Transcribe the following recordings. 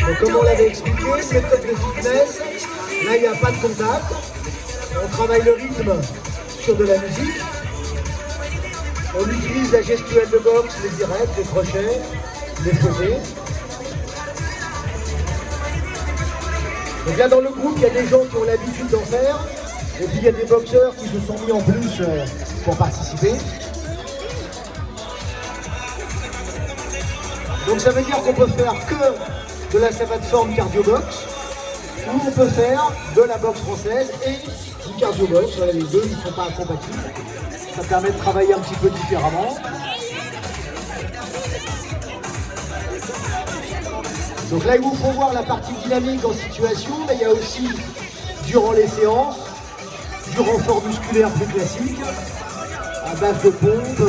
Donc, comme on l'avait expliqué, méthode de fitness, là il n'y a pas de contact, on travaille le rythme sur de la musique, on utilise la gestuelle de boxe, les directs, les crochets, les faussés. Donc là dans le groupe, il y a des gens qui ont l'habitude d'en faire, et puis il y a des boxeurs qui se sont mis en plus pour participer. Donc ça veut dire qu'on peut faire que de la savate forme cardio-box, ou on peut faire de la boxe française et du cardio-box. Voilà, les deux ne sont pas incompatibles. Ça permet de travailler un petit peu différemment. Donc là, il vous faut voir la partie dynamique en situation, mais il y a aussi, durant les séances, du renfort musculaire plus classique, à base de pompe,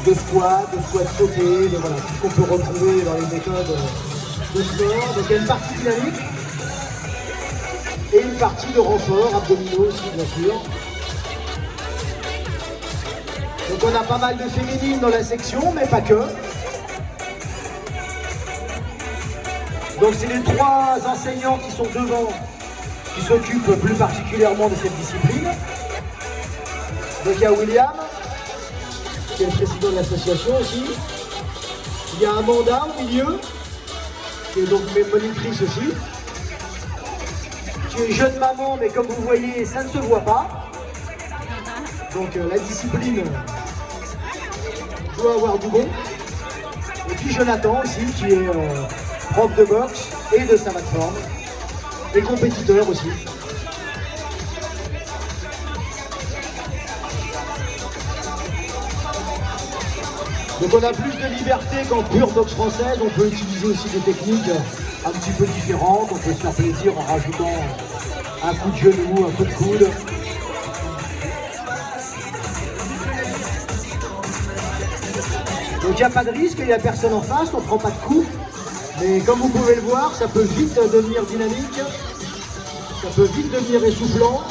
de squat sauté, voilà, tout ce qu'on peut retrouver dans les méthodes de sport. Donc il y a une partie dynamique et une partie de renfort, abdominaux aussi bien sûr. Donc on a pas mal de féminines dans la section, mais pas que. Donc c'est les trois enseignants qui sont devant, qui s'occupent plus particulièrement de cette discipline. Donc il y a William, qui est le président de l'association aussi. Il y a Amanda au milieu, qui est donc monitrice aussi, qui est jeune maman, mais comme vous voyez, ça ne se voit pas. Donc la discipline doit avoir du bon. Et puis Jonathan aussi, qui est prof de boxe et de savate forme, et compétiteur aussi. Donc on a plus de liberté qu'en pure boxe française, on peut utiliser aussi des techniques un petit peu différentes, on peut se faire plaisir en rajoutant un coup de genou, un coup de coude. Donc il n'y a pas de risque, il n'y a personne en face, on ne prend pas de coups, mais comme vous pouvez le voir, ça peut vite devenir dynamique, ça peut vite devenir essoufflant.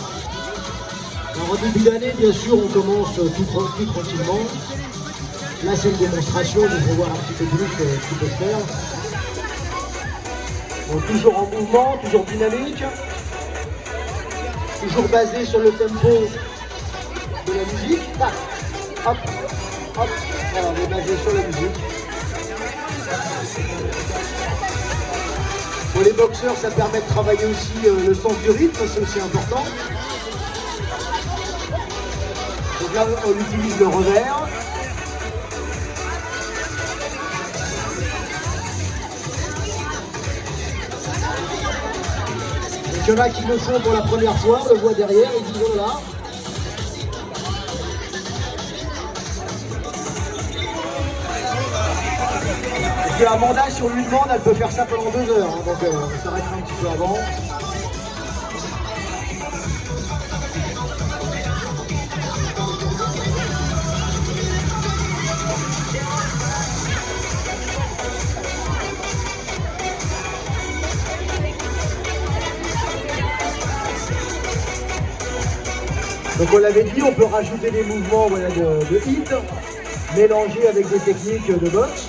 En début d'année, bien sûr, on commence tout tranquillement. Là, c'est une démonstration, donc on va voir un petit peu plus ce qu'il peut se faire. Donc, toujours en mouvement, toujours dynamique, toujours basé sur le tempo de la musique. Tac, hop, hop, voilà, on est basé sur la musique. Pour les boxeurs, ça permet de travailler aussi le sens du rythme, c'est aussi important. Donc là, on utilise le revers. Il y en a qui le font pour la première fois, on le voit derrière, et disent oh là. Et puis Amanda, si on lui demande, elle peut faire ça pendant 2 heures, hein, donc on s'arrêtera un petit peu avant. Donc on l'avait dit, on peut rajouter des mouvements voilà, de hit, mélangés avec des techniques de boxe.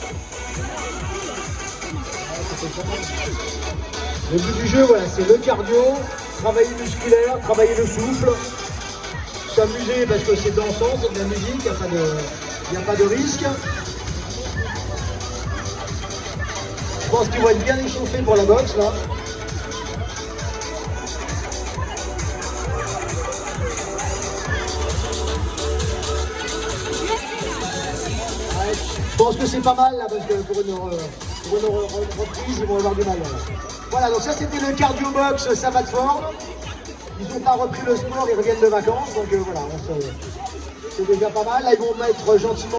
Le but du jeu, voilà, c'est le cardio, travailler musculaire, travailler le souffle, s'amuser parce que c'est dansant, c'est de la musique, il n'y a pas de risque. Je pense qu'ils vont être bien échauffés pour la boxe là. Je pense que c'est pas mal là parce que pour une reprise ils vont avoir du mal. Voilà, donc ça c'était le cardio box savate forme. Ils n'ont pas repris le sport, ils reviennent de vacances, donc voilà, c'est déjà pas mal. Là ils vont mettre gentiment